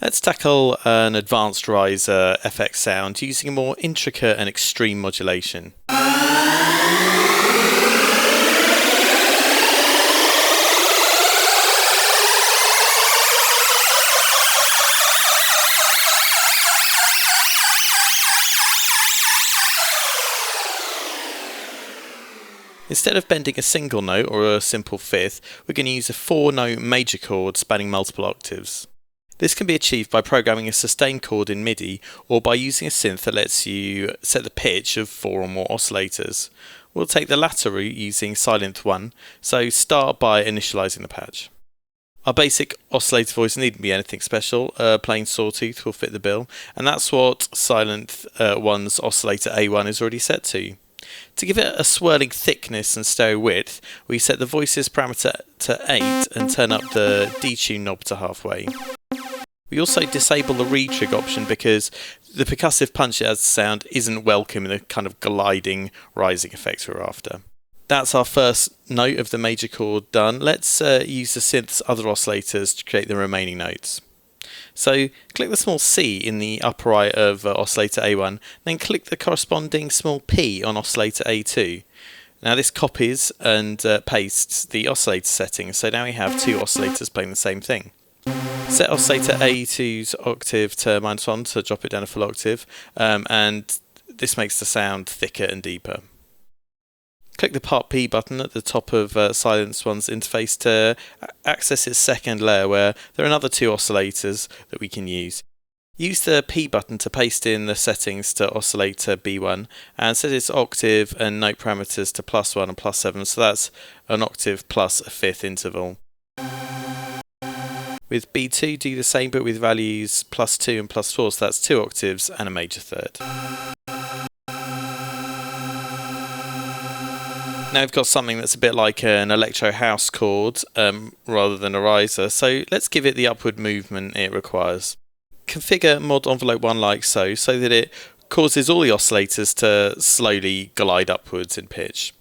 Let's tackle an advanced riser FX sound using a more intricate and extreme modulation. Instead of bending a single note or a simple fifth, we're going to use a 4-note major chord spanning multiple octaves. This can be achieved by programming a sustained chord in MIDI or by using a synth that lets you set the pitch of 4 or more oscillators. We'll take the latter route using Sylenth1, so start by initializing the patch. Our basic oscillator voice needn't be anything special, a plain sawtooth will fit the bill, and that's what Sylenth1's oscillator A1 is already set to. To give it a swirling thickness and stereo width, we set the voices parameter to 8 and turn up the detune knob to halfway. We also disable the retrig option because the percussive punch it has sound isn't welcome in the kind of gliding, rising effects we're after. That's our first note of the major chord done. Let's use the synth's other oscillators to create the remaining notes. So click the small C in the upper right of oscillator A1, then click the corresponding small P on oscillator A2. Now this copies and pastes the oscillator settings, so now we have 2 oscillators playing the same thing. Set oscillator A2's octave to -1 to drop it down a full octave, and this makes the sound thicker and deeper. Click the Part P button at the top of Sylenth1's interface to access its second layer where there are another 2 oscillators that we can use. Use the P button to paste in the settings to oscillator B1 and set its octave and note parameters to +1 and +7, so that's an octave plus a fifth interval. With B2 do the same but with values +2 and +4, so that's 2 octaves and a major third. Now we've got something that's a bit like an electro house chord rather than a riser, so let's give it the upward movement it requires. Configure mod envelope 1 like so that it causes all the oscillators to slowly glide upwards in pitch.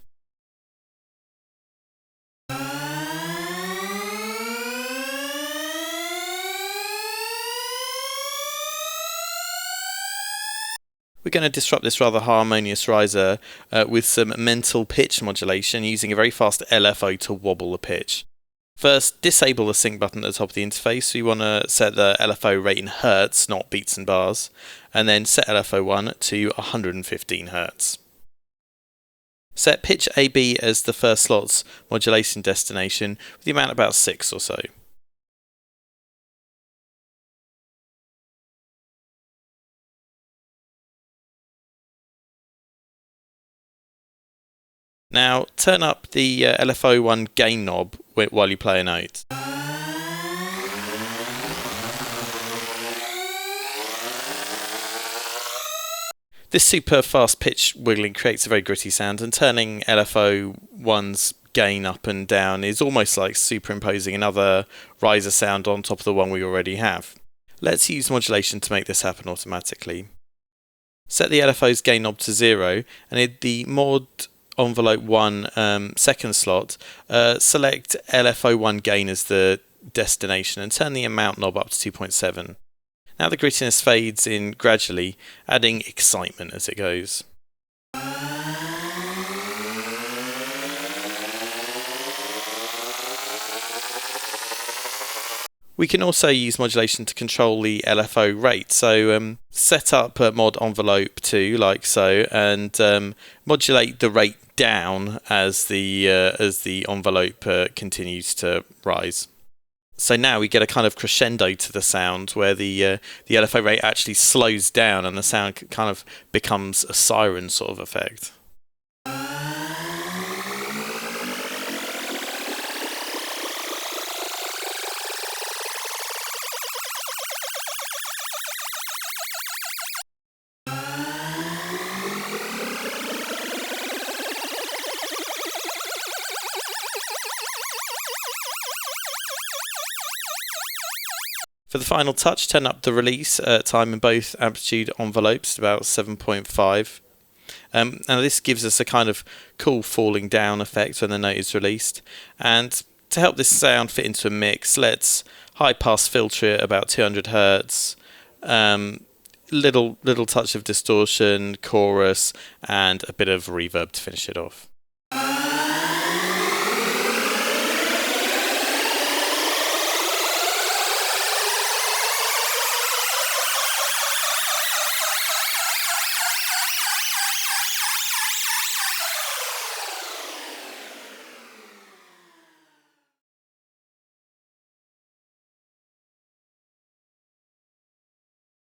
We're going to disrupt this rather harmonious riser with some mental pitch modulation using a very fast LFO to wobble the pitch. First, disable the sync button at the top of the interface, so you want to set the LFO rate in hertz, not beats and bars, and then set LFO1 to 115 hertz. Set pitch AB as the first slot's modulation destination with the amount about 6 or so. Now turn up the LFO1 gain knob while you play a note. This super fast pitch wiggling creates a very gritty sound, and turning LFO1's gain up and down is almost like superimposing another riser sound on top of the one we already have. Let's use modulation to make this happen automatically. Set the LFO's gain knob to 0 and in the mod envelope 1 second slot, select LFO1 gain as the destination and turn the amount knob up to 2.7. Now the grittiness fades in gradually, adding excitement as it goes. We can also use modulation to control the LFO rate, so set up mod envelope 2 like so, and modulate the rate down as the envelope continues to rise. So now we get a kind of crescendo to the sound where the LFO rate actually slows down and the sound kind of becomes a siren sort of effect. For the final touch, turn up the release time in both amplitude envelopes to about 7.5. And this gives us a kind of cool falling down effect when the note is released. And To help this sound fit into a mix, let's high pass filter it about 200 Hertz, little touch of distortion, chorus, and a bit of reverb to finish it off.